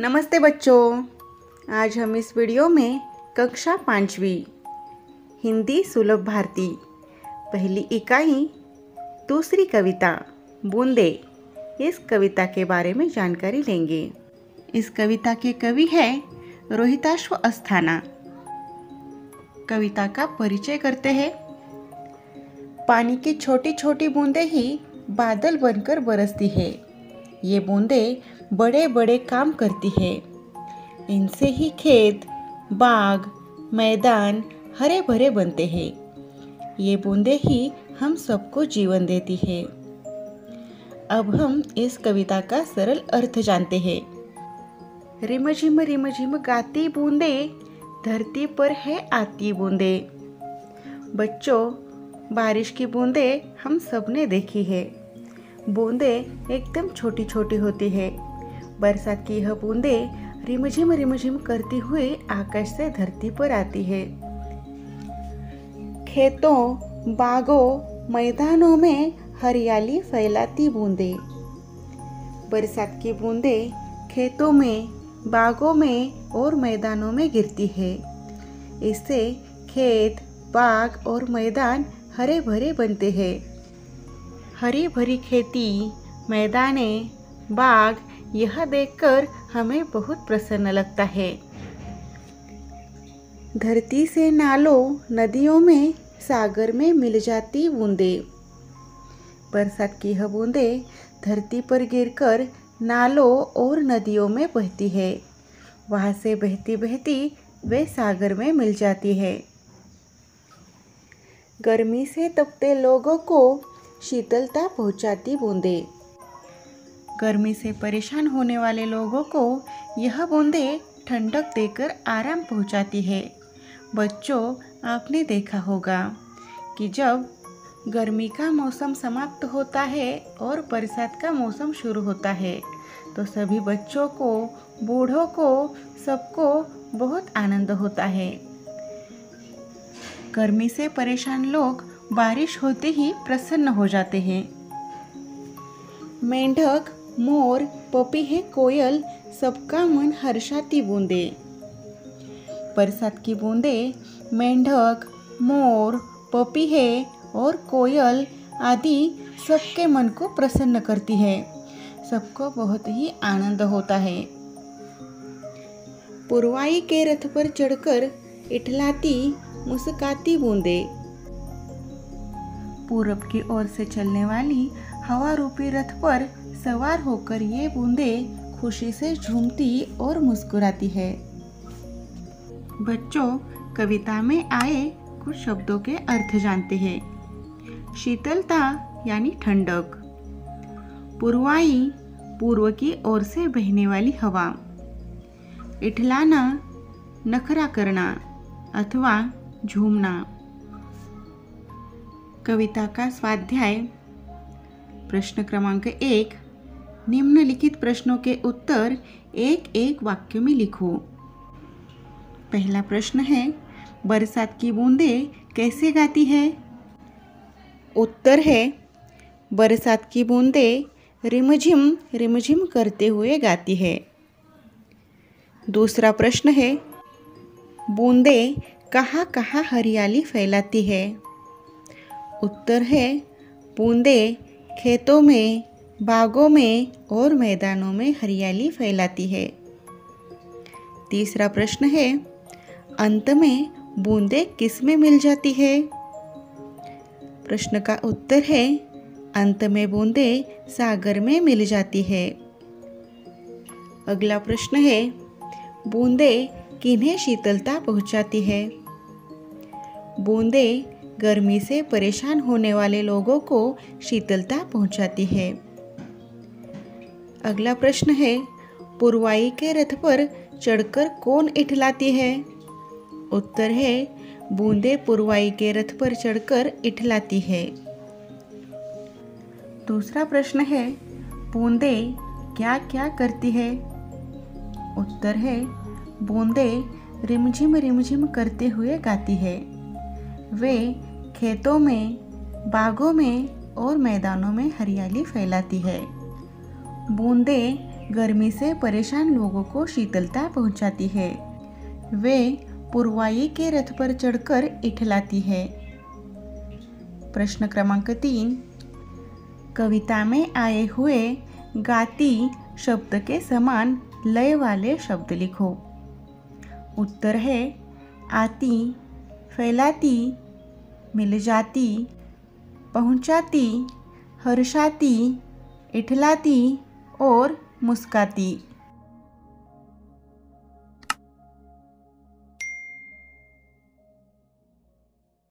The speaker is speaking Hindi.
नमस्ते बच्चों। आज हम इस वीडियो में कक्षा 5वीं हिंदी सुलभ भारती पहली इकाई दूसरी कविता बूंदे इस कविता के बारे में जानकारी लेंगे। इस कविता के कवि है रोहिताश्व अस्थाना। कविता का परिचय करते हैं। पानी की छोटी छोटी बूंदे ही बादल बनकर बरसती है। ये बूंदे बड़े बड़े काम करती है। इनसे ही खेत, बाग, मैदान हरे भरे बनते हैं। ये बूंदे ही हम सबको जीवन देती है। अब हम इस कविता का सरल अर्थ जानते हैं। रिमझिम गाती बूंदे, धरती पर है आती बूंदे। बच्चों, बारिश की बूंदे हम सबने देखी है। बूंदे एकदम छोटी छोटी होती है। बरसात की यह बूंदे रिमझिम करती हुई आकाश से धरती पर आती है। खेतों, बागों, मैदानों में हरियाली फैलाती बूंदे। बरसात की बूंदे खेतों में, बागों में और मैदानों में गिरती है। इससे खेत, बाग और मैदान हरे भरे बनते हैं। हरी भरी खेती, मैदाने, बाग यह देखकर हमें बहुत प्रसन्न लगता है। धरती से नालों, नदियों में, सागर में मिल जाती बूंदे। बरसात की यह बूंदे धरती पर गिरकर नालों और नदियों में बहती है। वहां से बहती बहती वे सागर में मिल जाती है। गर्मी से तपते लोगों को शीतलता पहुंचाती बूंदे। गर्मी से परेशान होने वाले लोगों को यह बूंदे ठंडक देकर आराम पहुंचाती है। बच्चों, आपने देखा होगा कि जब गर्मी का मौसम समाप्त होता है और बरसात का मौसम शुरू होता है तो सभी बच्चों को, बूढ़ों को, सबको बहुत आनंद होता है। गर्मी से परेशान लोग बारिश होते ही प्रसन्न हो जाते हैं। मेंढक, मोर, पपीहे, कोयल सबका मन हर्षाती बूंदे। बरसात की बूंदे मेंढक, मोर, पपीहे और कोयल आदि सबके मन को प्रसन्न करती है। सबको बहुत ही आनंद होता है। पुरवाई के रथ पर चढ़कर इठलाती मुस्काती बूंदे। पूरब की ओर से चलने वाली हवा रूपी रथ पर सवार होकर ये बूंदे खुशी से झूमती और मुस्कुराती है। बच्चों, कविता में आए कुछ शब्दों के अर्थ जानते हैं। शीतलता यानी ठंडक। पुरवाई, पूर्व की ओर से बहने वाली हवा। इठलाना, नखरा करना अथवा झूमना। कविता का स्वाध्याय। प्रश्न क्रमांक 1, निम्नलिखित प्रश्नों के उत्तर एक एक वाक्य में लिखो। पहला प्रश्न है, बरसात की बूंदे कैसे गाती है? उत्तर है, बरसात की बूंदे रिमझिम रिमझिम करते हुए गाती है। दूसरा प्रश्न है, बूंदे कहाँ कहाँ हरियाली फैलाती है? उत्तर है, बूंदे खेतों में, बागों में और मैदानों में हरियाली फैलाती है। तीसरा प्रश्न है, अंत में बूंदे किस में मिल जाती है? प्रश्न का उत्तर है, अंत में बूंदे सागर में मिल जाती है। अगला प्रश्न है, बूंदे किन्हें शीतलता पहुंचाती है? बूंदे गर्मी से परेशान होने वाले लोगों को शीतलता पहुंचाती है। अगला प्रश्न है, पुरवाई के रथ पर चढ़कर कौन इठलाती है? उत्तर है, बूंदे पुरवाई के रथ पर चढ़कर इठलाती है। दूसरा प्रश्न है, बूंदे क्या क्या करती है? उत्तर है, बूंदे रिमझिम रिमझिम करते हुए गाती है। वे खेतों में, बागों में और मैदानों में हरियाली फैलाती है। बूंदे गर्मी से परेशान लोगों को शीतलता पहुंचाती है। वे पुरवाई के रथ पर चढ़कर इठलाती है। प्रश्न क्रमांक 3, कविता में आए हुए गाती शब्द के समान लय वाले शब्द लिखो। उत्तर है आती, फैलाती, मिल जाती, पहुंचाती, हर्षाती, इठलाती और मुस्काती।